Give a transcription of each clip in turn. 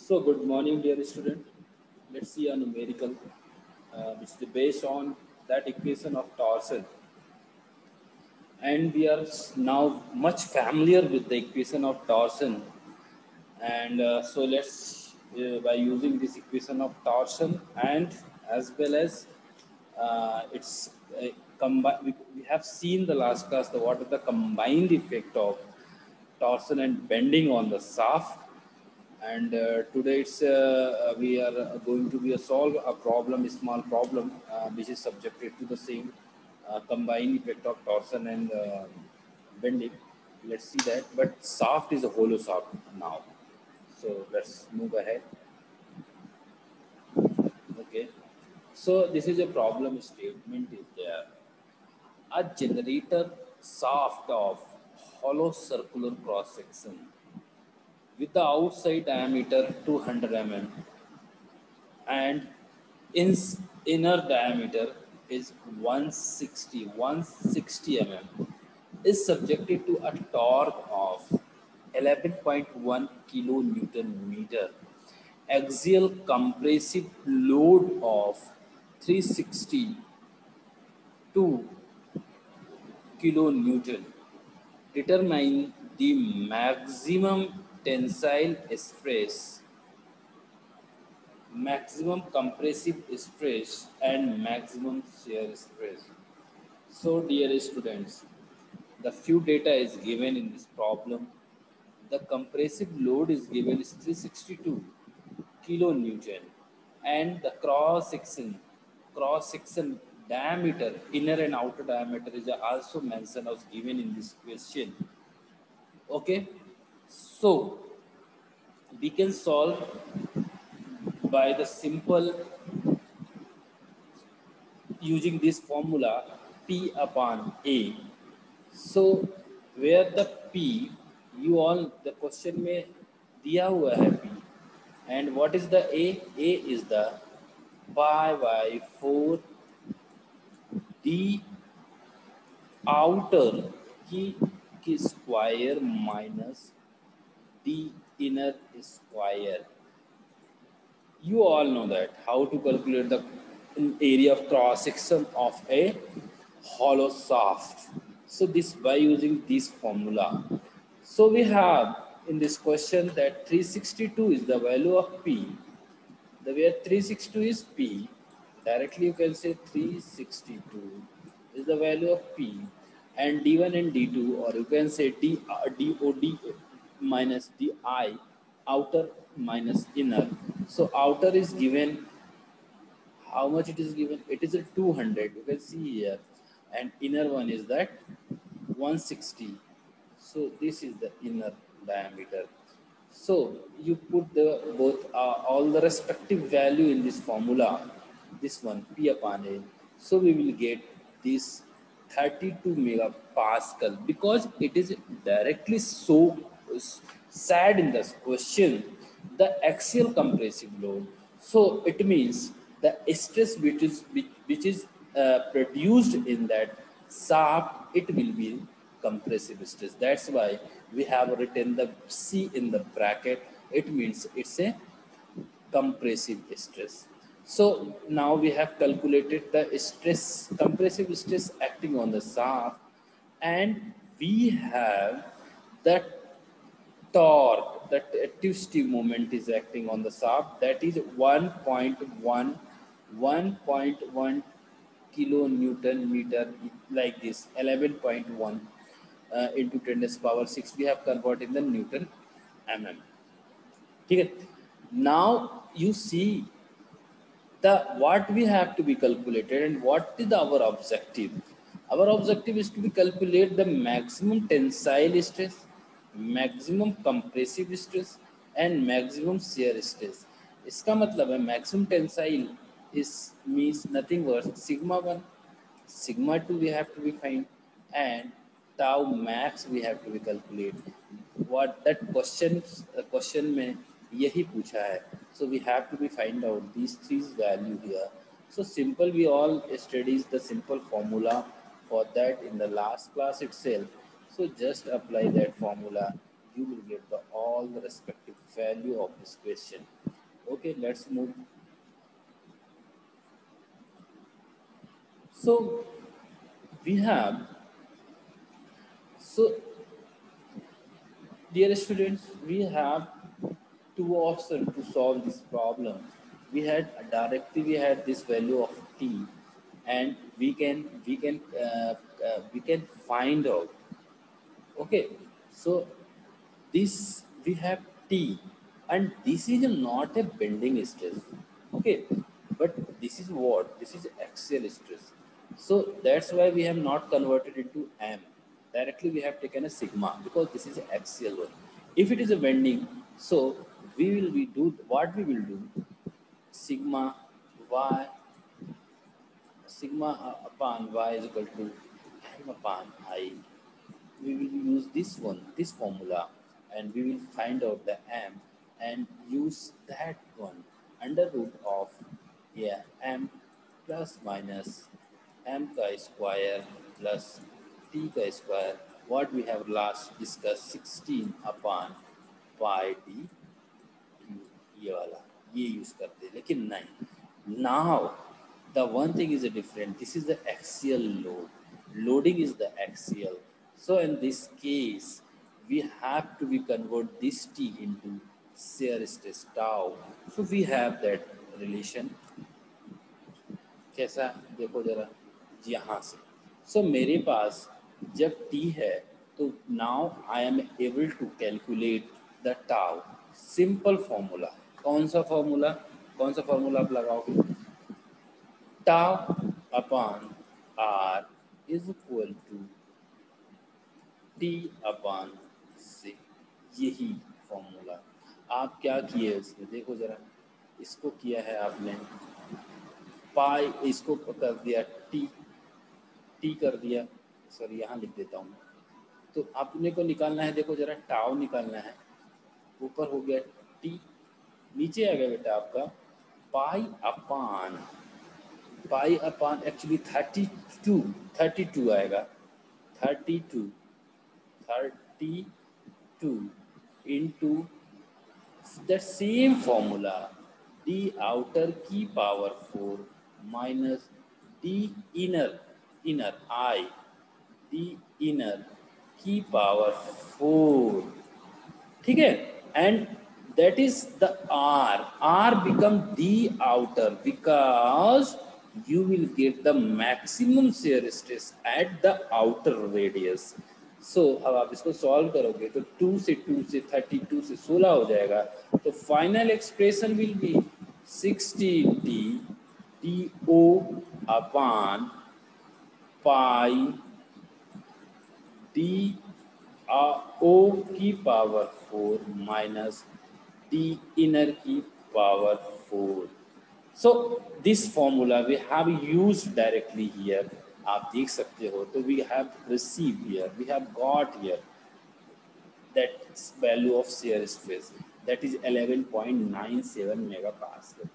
So, good morning, dear student. Let's see a numerical which is based on that equation of torsion. And we are now much familiar with the equation of torsion. And so, let's by using this equation of torsion and as well as it's we have seen the last class the what is the combined effect of torsion and bending on the shaft. And today we are going to be a solve a problem, a small problem, which is subjected to the same combined effect of torsion and bending. Let's see that. But shaft is a hollow shaft now. So let's move ahead. Okay. So this is a problem statement is there. A generator shaft of hollow circular cross section with the outside diameter 200 mm and inner diameter is 160 mm is subjected to a torque of 11.1 kilonewton meter, axial compressive load of 362 kilonewton. Determine the maximum tensile stress, maximum compressive stress and maximum shear stress. So dear students, the few data is given in this problem. The compressive load is given is 362 kilonewton and the cross section diameter, inner and outer diameter is also mentioned as given in this question. Okay, so we can solve by the simple using this formula P upon A. So where the P, you all the question में दिया हुआ है P, and what is the A? A is the pi by 4 D outer की square minus D inner square. You all know that how to calculate the area of cross section of a hollow shaft. So this by using this formula. So we have in this question that 362 is the value of P. The where 362 is P. Directly you can say 362 is the value of P, and D1 and D2, or you can say DOD minus DI, outer minus inner. So outer is given, how much it is given? It is a 200, you can see here, and inner one is that 160. So this is the inner diameter. So you put the both all the respective value in this formula, this one P upon A. So we will get this 32 megapascal because it is directly so sad in this question the axial compressive load. So it means the stress which is produced in that shaft, it will be compressive stress. That's why we have written the C in the bracket. It means it's a compressive stress. So now we have calculated the stress, compressive stress acting on the shaft, and we have that torque, that twisting moment is acting on the shaft, that is 1.1 kilonewton meter, like this 11.1 into 10 to the power 6 we have converted in the Newton mm. Okay. Now you see the what we have to be calculated and what is our objective. Our objective is to be calculate the maximum tensile stress, maximum compressive stress and maximum shear stress. इसका मतलब है maximum tensile is means nothing but sigma 1, sigma 2 we have to be find, and tau max we have to be calculate. What that question में यही पूछा है. So we have to be find out these three value here. So simple, we all studies the simple formula for that in the last class itself. So just apply that formula, you will get the all the respective value of this question. Okay, let's move. So we have, so dear students, we have two options to solve this problem. We had directly we had this value of t, and we can find out. Okay, so this we have T, and this is not a bending stress. Okay, but this is what? This is axial stress. So that's why we have not converted into M. Directly we have taken a sigma because this is axial one. If it is a bending, so we will be do what we will do, sigma y, sigma upon y is equal to m upon I. We will use this one, this formula, and we will find out the m and use that one under root of, yeah, m plus minus m ka square plus t ka square, what we have last discussed, 16 upon pi d ये वाला ये use करते हैं, लेकिन नहीं, now the one thing is a different, this is the axial loading is the axial. So in this case we have to be convert this t into shear stress tau. So we have that relation, कैसा देखो जरा यहाँ से. सो मेरे पास जब t है तो now I am able to calculate the tau. Simple formula, कौन सा फॉर्मूला आप लगाओगे, tau upon R is equal to T upon C. यही फॉर्मूला आप क्या किए इसमें देखो जरा, इसको किया है आपने पाई, इसको कर दिया टी, टी कर दिया, सॉरी यहाँ लिख देता हूँ. तो अपने को निकालना है, देखो जरा टाव निकालना है, ऊपर हो गया टी, नीचे आ गया बेटा आपका पाई अपान एक्चुअली 32 आएगा, 32 into the same formula D outer की power 4 minus D inner I D inner की पावर 4. ठीक है, and that is the r become the outer because you will get the maximum shear stress at the outer radius. So अब आप इसको solve करोगे तो 2 से 32 से 16 हो जाएगा, तो final expression will be 60t do upon pi d o की पावर 4 माइनस d inner की power 4. So this formula we have used directly here. आप देख सकते हो, तो we have received here, we have got here that value of shear stress, that is 11.97 megapascal.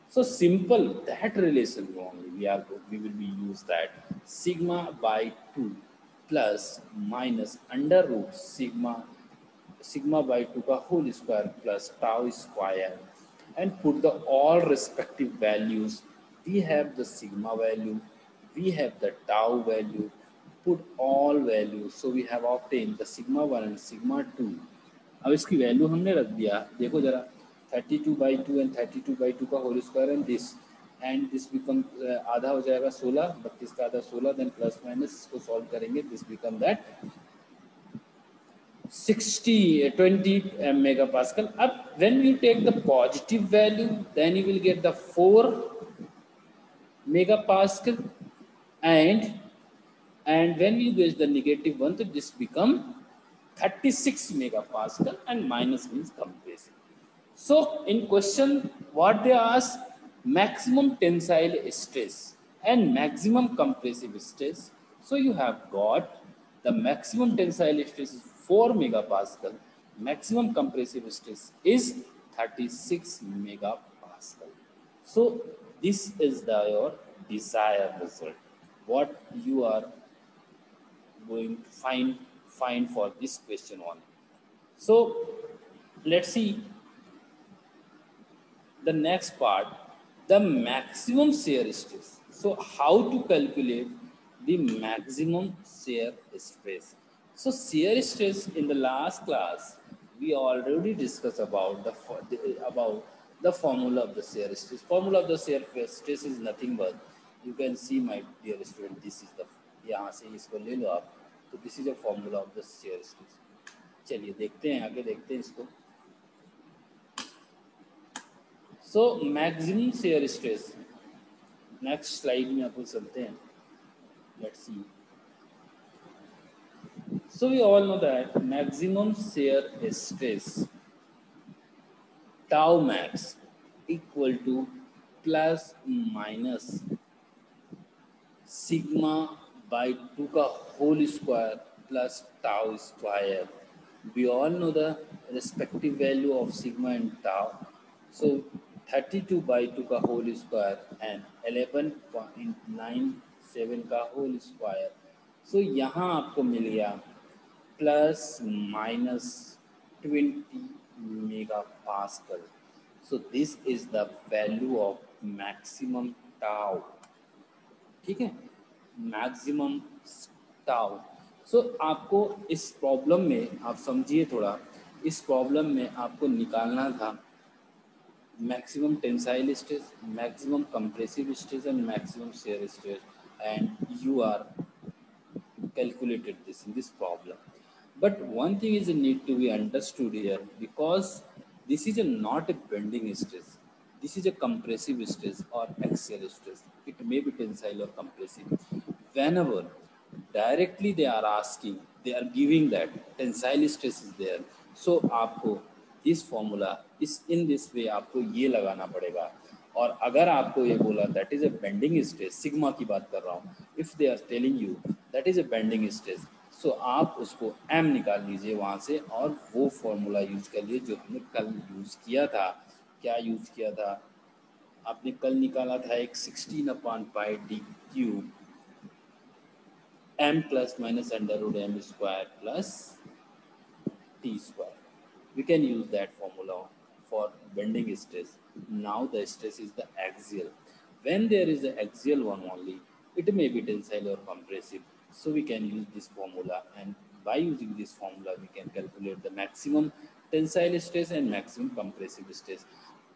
So simple, that relation only we will be use that sigma by 2 plus minus under root sigma by 2 का whole square plus tau square, and put the all respective values. We have the sigma value, we have the tau value, put all values, so we have obtained the sigma 1 and sigma 2. अब इसकी value हमने रख दिया, देखो जरा 32/2 and 32/2 का whole square and this become आधा हो जाएगा 16, 32 का आधा 16, देन प्लस माइनस इसको सॉल्व करेंगे, this become that 20 megapascal. Up when you take the positive value, then you will get the 4 megapascal, and when you get the negative one, so this become 36 megapascal, and minus means compressive. So in question what they ask, maximum tensile stress and maximum compressive stress. So you have got the maximum tensile stress is 4 megapascal, maximum compressive stress is 36 megapascal. So this is your desired result, what you are going to find for this question one. So let's see the next part, the maximum shear stress. So how to calculate the maximum shear stress? So shear stress in the last class we already discussed about the formula of the shear stress. Formula of the shear stress is nothing but, you can see my dear student, this is the, यहाँ से इसको ले लो आप, तो this is a formula of the shear stress. चलिए देखते हैं, आगे देखते हैं इसको. So maximum shear stress, next slide में आपको चलते हैं. Let's see. So we all know that maximum shear stress tau max equal to plus minus sigma by 2 का whole square plus tau square. We all know the respective value of sigma and tau. So 32 by 2 का whole square and 11.97 का whole square. So यहाँ आपको मिल गया plus minus 20 megapascal. So this is the value of maximum tau. ठीक है, maximum tau. सो आपको इस problem में आप समझिए थोड़ा, इस प्रॉब्लम में आपको निकालना था maximum tensile stress, maximum compressive stress and maximum shear stress, and you are calculated this in this problem. But one thing is need to be understood here, because this is not a bending stress, this is a compressive stress or axial stress. It may be tensile or compressive. Whenever directly they are asking, they are giving that tensile stress is there, so आपको इस formula इस in this way आपको ये लगाना पड़ेगा. और अगर आपको ये बोला that is a bending stress, sigma की बात कर रहा हूँ, if they are telling you that is a bending stress, so आप उसको m निकाल लीजिए वहाँ से और वो फॉर्मूला यूज कर लिए जो हमने कल यूज किया था. क्या यूज किया था आपने कल? निकाला था एक 16/πd³ m plus minus under root m square plus t square. We can use that formula for bending stress. Now the stress is the axial. When there is an axial one only, it may be tensile or compressive. So we can use this formula, and by using this formula, we can calculate the maximum tensile stress and maximum compressive stress.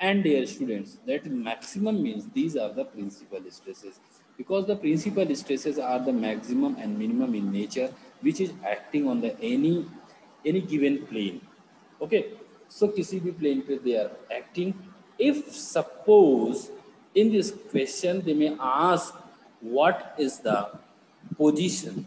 And dear students, that maximum means these are the principal stresses, because the principal stresses are the maximum and minimum in nature, which is acting on the any given plane. Okay, so किसी भी plane पे they are acting. If suppose in this question they may ask what is the position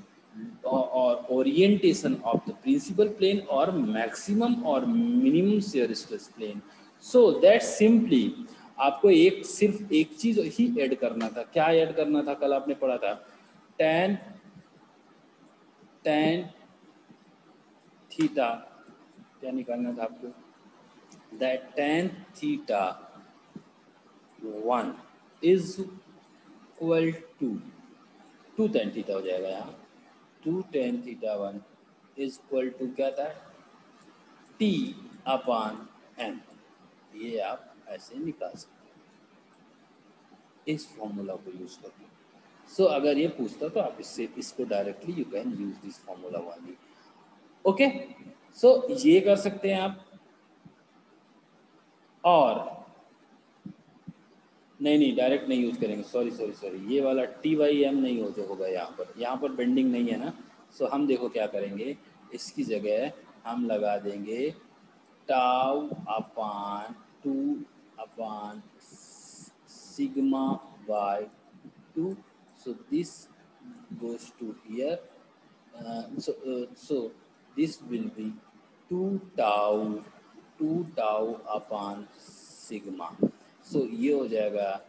or orientation of the principal plane or maximum or minimum shear stress plane, so that simply आपको एक सिर्फ एक चीज ही add करना था. क्या add करना था? कल आपने पढ़ा था tan थीटा. क्या निकालना था आपको? That tan theta 1 is equal to 2 tan theta हो जाएगा यहाँ. 2 tan theta 1 is equal to क्या था? T/m. ये आप ऐसे निकाल सकते हैं इस फॉर्मूला को यूज करके. सो अगर ये पूछता तो आप इसको directly you can use this formula वाली. ओके, सो ये कर सकते हैं आप. और नहीं डायरेक्ट नहीं यूज करेंगे, सॉरी, ये वाला T/m नहीं होगा यहाँ पर बेंडिंग नहीं है ना. सो हम देखो क्या करेंगे, इसकी जगह हम लगा देंगे tau upon 2 sigma by 2. So this goes to here. So this will be 2 tau upon sigma. So ये हो जाएगा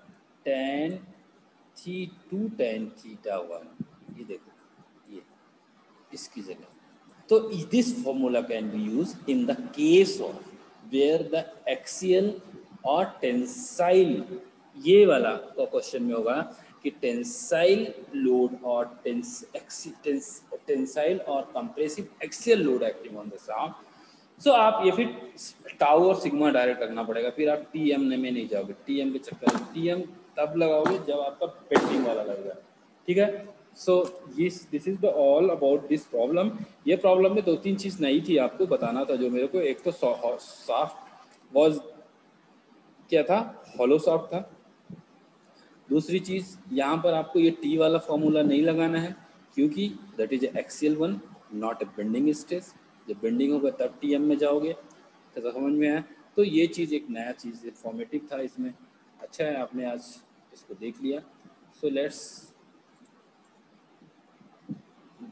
tan 2 tan θ1. ये देखो ये इसकी जगह. तो this formula can be used in the case of where the axial और टेंसाइल, ये वाला तो क्वेश्चन में होगा कि टेंसाइल लोड और टेंसाइल और compressive axial load acting on the shaft, so आप ये फिर टाउ और सिग्मा डायरेक्ट रखना पड़ेगा, फिर आप टी एम में नहीं जाओगे। टी एम के चक्कर में टी एम तब लगाओगे जब आपका बेंडिंग वाला लगेगा, ठीक है। So this is the all about this problem. ये प्रॉब्लम में दो तीन चीज़ नहीं थी, आपको बताना था जो मेरे को। एक तो साफ्ट वॉज क्या था, हॉलो सॉफ्ट था। दूसरी चीज़ यहाँ पर आपको ये टी वाला फॉर्मूला नहीं लगाना है, क्योंकि that is axial one, not a bending stress. जब बेंडिंग होगा तब टी एम में जाओगे। तो समझ में आया। तो ये चीज़ एक नया चीज़ इन्फॉर्मेटिव था इसमें। अच्छा है आपने आज इसको देख लिया। So let's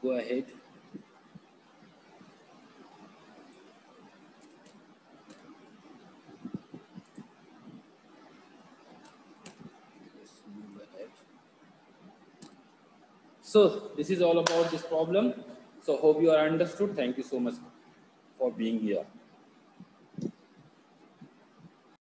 go ahead. So this is all about this problem. So hope you are understood. Thank you so much for being here.